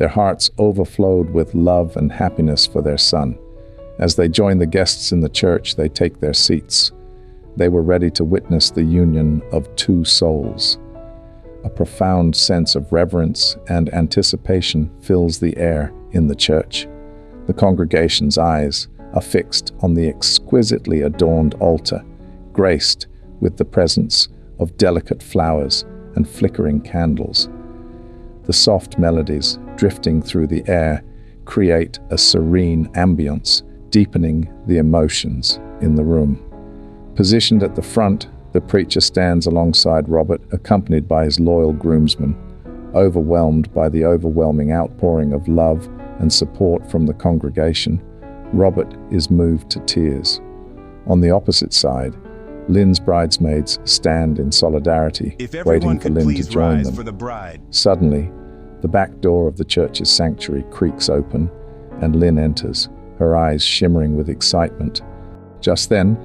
Their hearts overflowed with love and happiness for their son. As they join the guests in the church, they take their seats. They were ready to witness the union of two souls. A profound sense of reverence and anticipation fills the air in the church. The congregation's eyes are fixed on the exquisitely adorned altar, graced with the presence of delicate flowers and flickering candles. The soft melodies drifting through the air create a serene ambience, deepening the emotions in the room. Positioned at the front, the preacher stands alongside Robert, accompanied by his loyal groomsmen. Overwhelmed by the overwhelming outpouring of love and support from the congregation, Robert is moved to tears. On the opposite side, Lynn's bridesmaids stand in solidarity, waiting for Lynn to join them. Suddenly, the back door of the church's sanctuary creaks open, and Lynn enters, her eyes shimmering with excitement. Just then,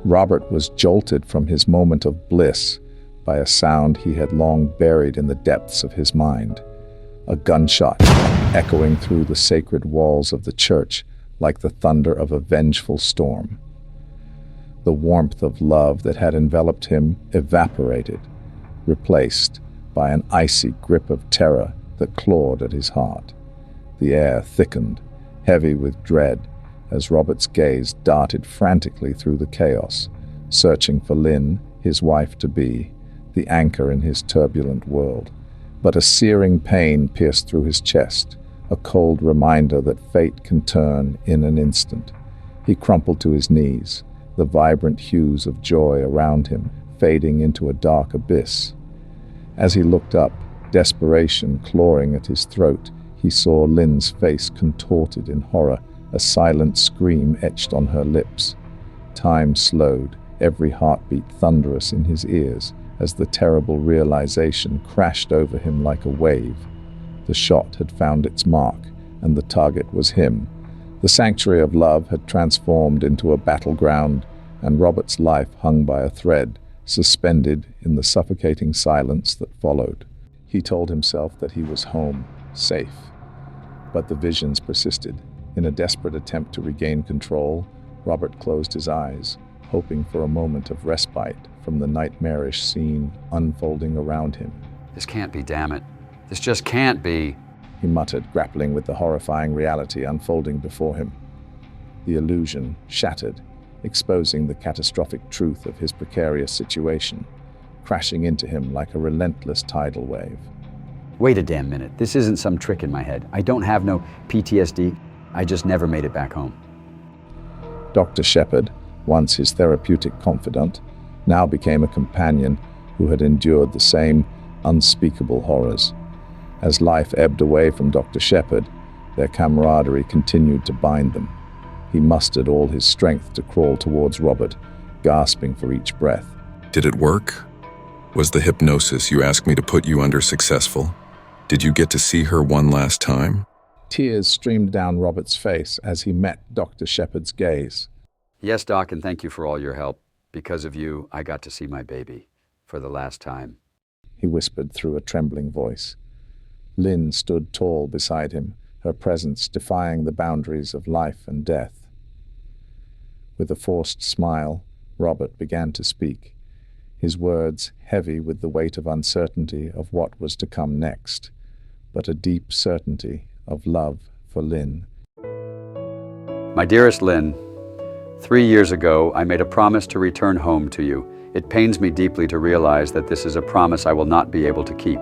Robert was jolted from his moment of bliss by a sound he had long buried in the depths of his mind. A gunshot echoing through the sacred walls of the church like the thunder of a vengeful storm. The warmth of love that had enveloped him evaporated, replaced by an icy grip of terror that clawed at his heart. The air thickened, heavy with dread, as Robert's gaze darted frantically through the chaos, searching for Lynn, his wife-to-be, the anchor in his turbulent world. But a searing pain pierced through his chest, a cold reminder that fate can turn in an instant. He crumpled to his knees, the vibrant hues of joy around him fading into a dark abyss. As he looked up, desperation clawing at his throat, he saw Lynn's face contorted in horror, a silent scream etched on her lips. Time slowed, every heartbeat thunderous in his ears, as the terrible realization crashed over him like a wave. The shot had found its mark, and the target was him. The sanctuary of love had transformed into a battleground, and Robert's life hung by a thread, suspended in the suffocating silence that followed. He told himself that he was home, safe. But the visions persisted. In a desperate attempt to regain control, Robert closed his eyes, hoping for a moment of respite from the nightmarish scene unfolding around him. "This can't be, damn it. This just can't be," he muttered, grappling with the horrifying reality unfolding before him. The illusion shattered, exposing the catastrophic truth of his precarious situation, crashing into him like a relentless tidal wave. "Wait a damn minute. This isn't some trick in my head. I don't have no PTSD. I just never made it back home." Dr. Shepard, once his therapeutic confidant, now became a companion who had endured the same unspeakable horrors. As life ebbed away from Dr. Shepard, their camaraderie continued to bind them. He mustered all his strength to crawl towards Robert, gasping for each breath. "Did it work? Was the hypnosis you asked me to put you under successful? Did you get to see her one last time?" Tears streamed down Robert's face as he met Dr. Shepard's gaze. "Yes, Doc, and thank you for all your help. Because of you, I got to see my baby for the last time," he whispered through a trembling voice. Lynn stood tall beside him, her presence defying the boundaries of life and death. With a forced smile, Robert began to speak, his words heavy with the weight of uncertainty of what was to come next, but a deep certainty of love for Lynn. "My dearest Lynn, 3 years ago, I made a promise to return home to you. It pains me deeply to realize that this is a promise I will not be able to keep.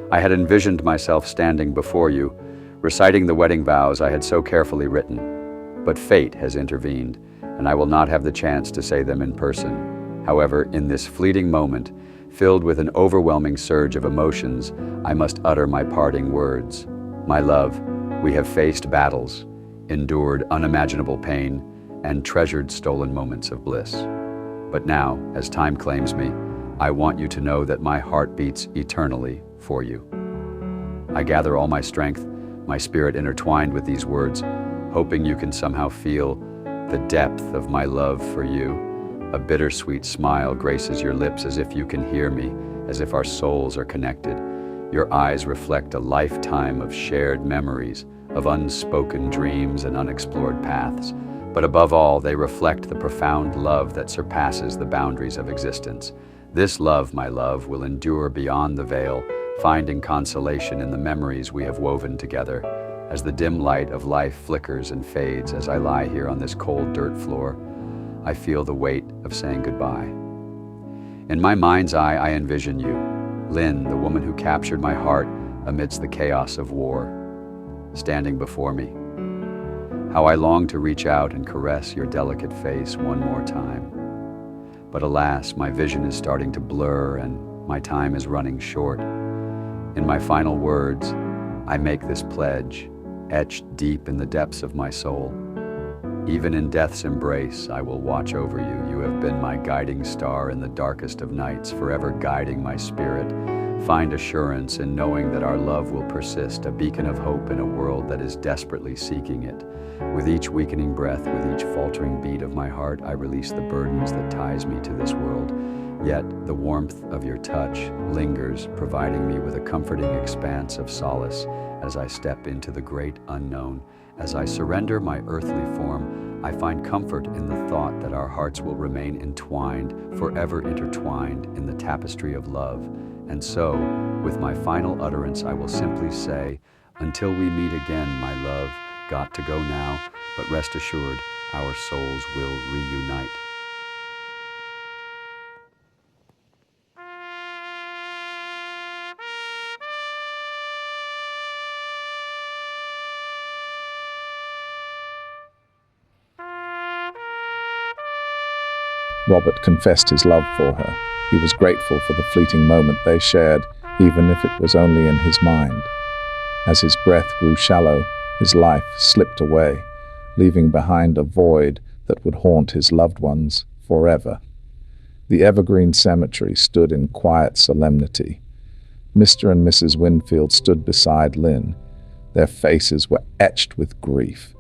I had envisioned myself standing before you, reciting the wedding vows I had so carefully written. But fate has intervened, and I will not have the chance to say them in person. However, in this fleeting moment, filled with an overwhelming surge of emotions, I must utter my parting words. My love, we have faced battles, endured unimaginable pain, and treasured stolen moments of bliss. But now, as time claims me, I want you to know that my heart beats eternally for you. I gather all my strength, my spirit intertwined with these words, hoping you can somehow feel the depth of my love for you. A bittersweet smile graces your lips as if you can hear me, as if our souls are connected. Your eyes reflect a lifetime of shared memories, of unspoken dreams and unexplored paths. But above all, they reflect the profound love that surpasses the boundaries of existence. This love, my love, will endure beyond the veil, finding consolation in the memories we have woven together. As the dim light of life flickers and fades as I lie here on this cold dirt floor, I feel the weight of saying goodbye. In my mind's eye, I envision you, Lynn, the woman who captured my heart amidst the chaos of war, standing before me. How I long to reach out and caress your delicate face one more time. But alas, my vision is starting to blur and my time is running short. In my final words, I make this pledge, etched deep in the depths of my soul. Even in death's embrace, I will watch over you. You have been my guiding star in the darkest of nights, forever guiding my spirit. Find assurance in knowing that our love will persist, a beacon of hope in a world that is desperately seeking it. With each weakening breath, with each faltering beat of my heart, I release the burdens that ties me to this world. Yet the warmth of your touch lingers, providing me with a comforting expanse of solace as I step into the great unknown. As I surrender my earthly form, I find comfort in the thought that our hearts will remain entwined, forever intertwined in the tapestry of love. And so, with my final utterance, I will simply say, until we meet again, my love, got to go now, but rest assured, our souls will reunite. Robert confessed his love for her. He was grateful for the fleeting moment they shared, even if it was only in his mind. As his breath grew shallow, his life slipped away, leaving behind a void that would haunt his loved ones forever. The evergreen cemetery stood in quiet solemnity. Mr. and Mrs. Winfield stood beside Lynn. Their faces were etched with grief.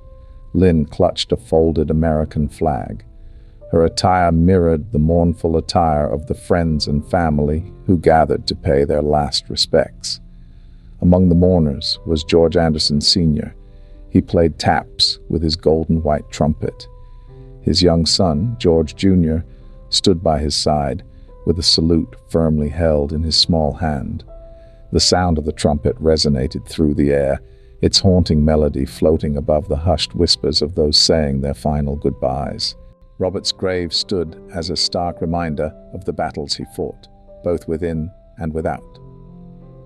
Lynn clutched a folded American flag. Her attire mirrored the mournful attire of the friends and family who gathered to pay their last respects. Among the mourners was George Anderson Sr. He played taps with his golden white trumpet. His young son, George Jr., stood by his side with a salute firmly held in his small hand. The sound of the trumpet resonated through the air, its haunting melody floating above the hushed whispers of those saying their final goodbyes. Robert's grave stood as a stark reminder of the battles he fought, both within and without.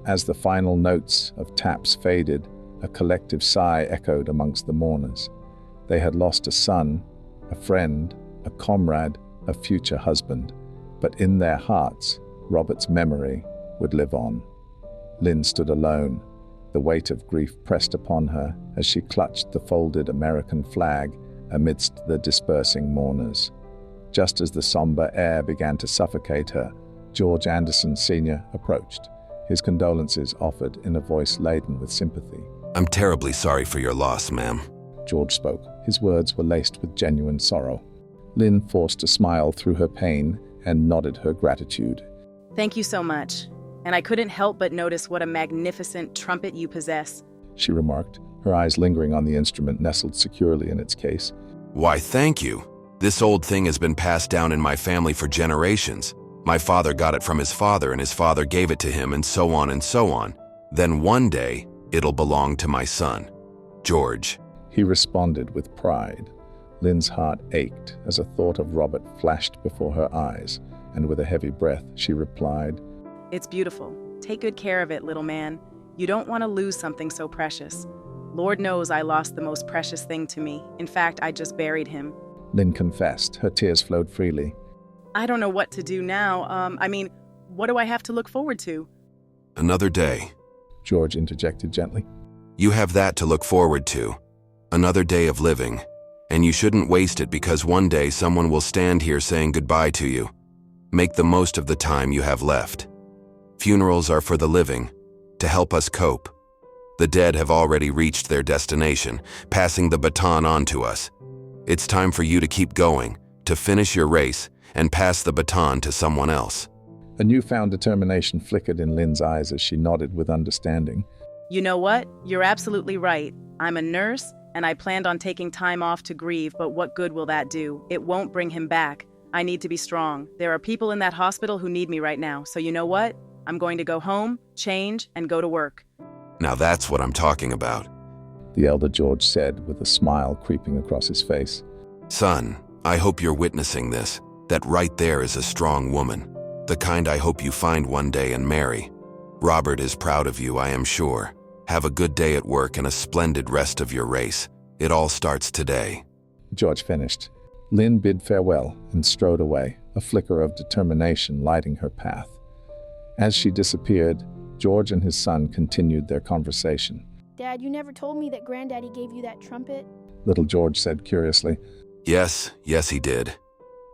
As the final notes of taps faded, a collective sigh echoed amongst the mourners. They had lost a son, a friend, a comrade, a future husband, but in their hearts, Robert's memory would live on. Lynn stood alone, the weight of grief pressed upon her as she clutched the folded American flag amidst the dispersing mourners. Just as the somber air began to suffocate her, George Anderson Sr. approached, his condolences offered in a voice laden with sympathy. "I'm terribly sorry for your loss, ma'am." George spoke. His words were laced with genuine sorrow. Lynn forced a smile through her pain and nodded her gratitude. "Thank you so much. And I couldn't help but notice what a magnificent trumpet you possess," she remarked, her eyes lingering on the instrument nestled securely in its case. "Why, thank you. This old thing has been passed down in my family for generations. My father got it from his father, and his father gave it to him, and so on and so on. Then one day, it'll belong to my son, George." He responded with pride. Lynn's heart ached as a thought of Robert flashed before her eyes, and with a heavy breath, she replied, "It's beautiful. Take good care of it, little man. You don't want to lose something so precious. Lord knows I lost the most precious thing to me. In fact, I just buried him." Lynn confessed. Her tears flowed freely. "I don't know what to do now. What do I have to look forward to?" "Another day." George interjected gently. "You have that to look forward to. Another day of living. And you shouldn't waste it because one day someone will stand here saying goodbye to you. Make the most of the time you have left. Funerals are for the living, to help us cope. The dead have already reached their destination, passing the baton on to us. It's time for you to keep going, to finish your race, and pass the baton to someone else." A newfound determination flickered in Lynn's eyes as she nodded with understanding. You know what? You're absolutely right. I'm a nurse, and I planned on taking time off to grieve, but what good will that do? It won't bring him back. I need to be strong. There are people in that hospital who need me right now, so you know what? I'm going to go home, change, and go to work. Now that's what I'm talking about. The elder George said with a smile creeping across his face. Son, I hope you're witnessing this. That right there is a strong woman. The kind I hope you find one day and marry. Robert is proud of you, I am sure. Have a good day at work and a splendid rest of your race. It all starts today. George finished. Lynn bid farewell and strode away, a flicker of determination lighting her path. As she disappeared, George and his son continued their conversation. Dad, you never told me that Granddaddy gave you that trumpet. Little George said curiously. Yes, he did.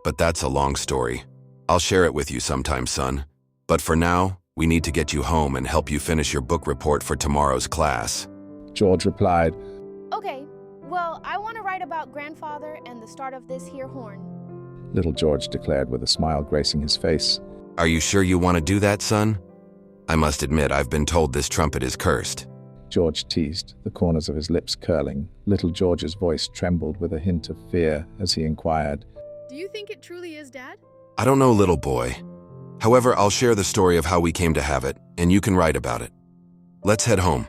But that's a long story. I'll share it with you sometime, son. But for now, we need to get you home and help you finish your book report for tomorrow's class. George replied. Okay, well, I want to write about Grandfather and the start of this here horn. Little George declared with a smile gracing his face. Are you sure you want to do that, son? I must admit, I've been told this trumpet is cursed. George teased, the corners of his lips curling. Little George's voice trembled with a hint of fear as he inquired. Do you think it truly is, Dad? I don't know, little boy. However, I'll share the story of how we came to have it, and you can write about it. Let's head home,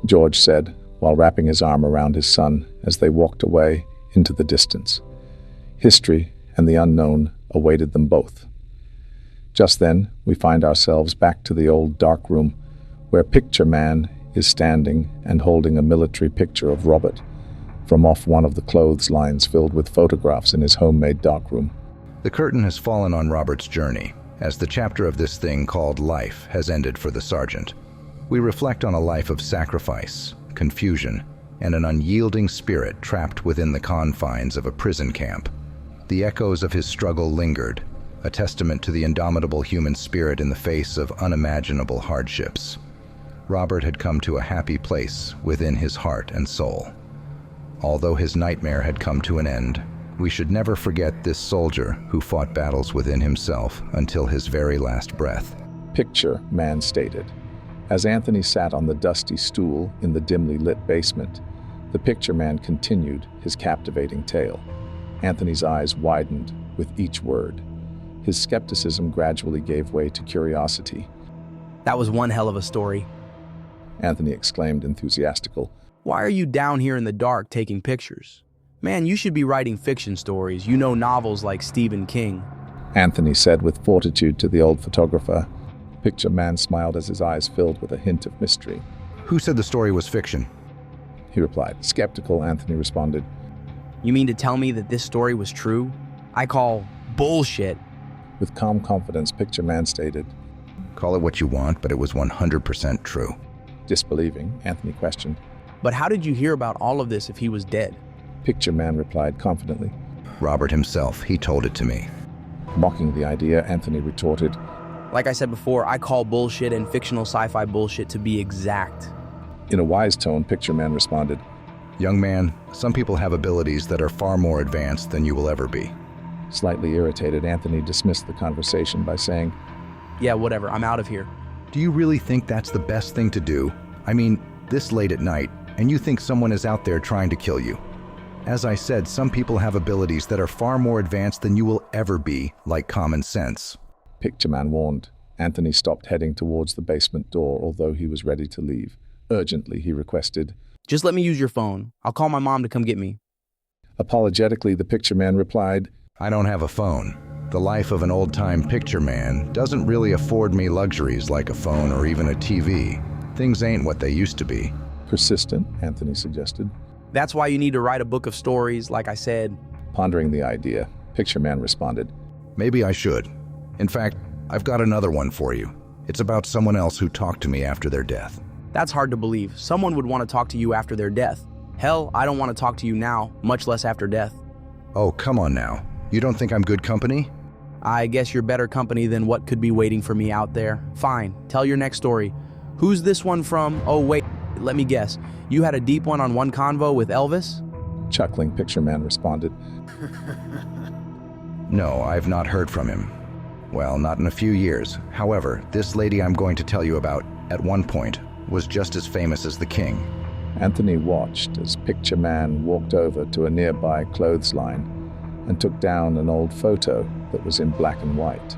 George said, while wrapping his arm around his son as they walked away into the distance. History and the unknown awaited them both. Just then, we find ourselves back to the old dark room, where Picture Man is standing and holding a military picture of Robert from off one of the clothes lines filled with photographs in his homemade darkroom. The curtain has fallen on Robert's journey, as the chapter of this thing called life has ended for the sergeant. We reflect on a life of sacrifice, confusion, and an unyielding spirit trapped within the confines of a prison camp. The echoes of his struggle lingered, a testament to the indomitable human spirit in the face of unimaginable hardships. Robert had come to a happy place within his heart and soul. Although his nightmare had come to an end, we should never forget this soldier who fought battles within himself until his very last breath. Picture Man stated. As Anthony sat on the dusty stool in the dimly lit basement, the Picture Man continued his captivating tale. Anthony's eyes widened with each word. His skepticism gradually gave way to curiosity. That was one hell of a story. Anthony exclaimed enthusiastically. Why are you down here in the dark taking pictures? Man, you should be writing fiction stories. You know novels like Stephen King. Anthony said with fortitude to the old photographer. Picture Man smiled as his eyes filled with a hint of mystery. Who said the story was fiction? He replied. Skeptical, Anthony responded. You mean to tell me that this story was true? I call bullshit. With calm confidence, Picture Man stated. Call it what you want, but it was 100% true. Disbelieving, Anthony questioned. But how did you hear about all of this if he was dead? Picture Man replied confidently. Robert himself, he told it to me. Mocking the idea, Anthony retorted. Like I said before, I call bullshit and fictional sci-fi bullshit to be exact. In a wise tone, Picture Man responded. Young man, some people have abilities that are far more advanced than you will ever be. Slightly irritated, Anthony dismissed the conversation by saying, Yeah, whatever, I'm out of here. Do you really think that's the best thing to do? I mean, this late at night, and you think someone is out there trying to kill you. As I said, some people have abilities that are far more advanced than you will ever be, like common sense. Picture Man warned. Anthony stopped heading towards the basement door, although he was ready to leave. Urgently, he requested, Just let me use your phone. I'll call my mom to come get me. Apologetically, the Picture Man replied, I don't have a phone. The life of an old-time picture man doesn't really afford me luxuries like a phone or even a TV. Things ain't what they used to be. Persistent, Anthony suggested. That's why you need to write a book of stories, like I said. Pondering the idea, Picture Man responded, Maybe I should. In fact, I've got another one for you. It's about someone else who talked to me after their death. That's hard to believe. Someone would want to talk to you after their death. Hell, I don't want to talk to you now, much less after death. Oh, come on now. You don't think I'm good company? I guess you're better company than what could be waiting for me out there. Fine, tell your next story. Who's this one from? Oh, wait, let me guess. You had a deep one-on-one convo with Elvis? Chuckling, Picture Man responded. No, I've not heard from him. Well, not in a few years. However, this lady I'm going to tell you about, at one point, was just as famous as the king. Anthony watched as Picture Man walked over to a nearby clothesline and took down an old photo that was in black and white.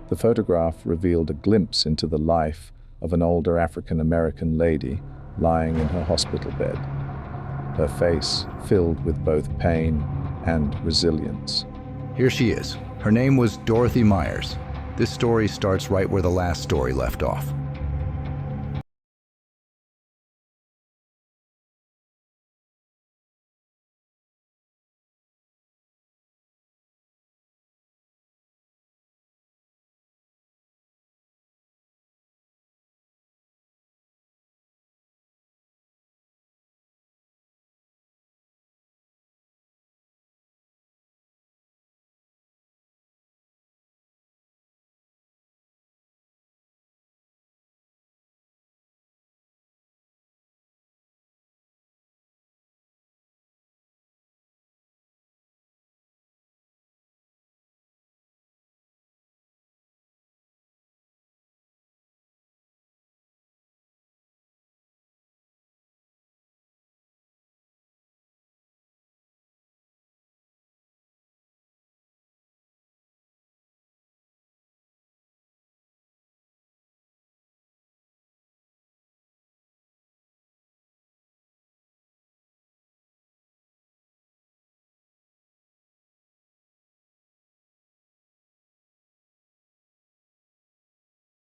The photograph revealed a glimpse into the life of an older African-American lady lying in her hospital bed, her face filled with both pain and resilience. Here she is. Her name was Dorothy Myers. This story starts right where the last story left off.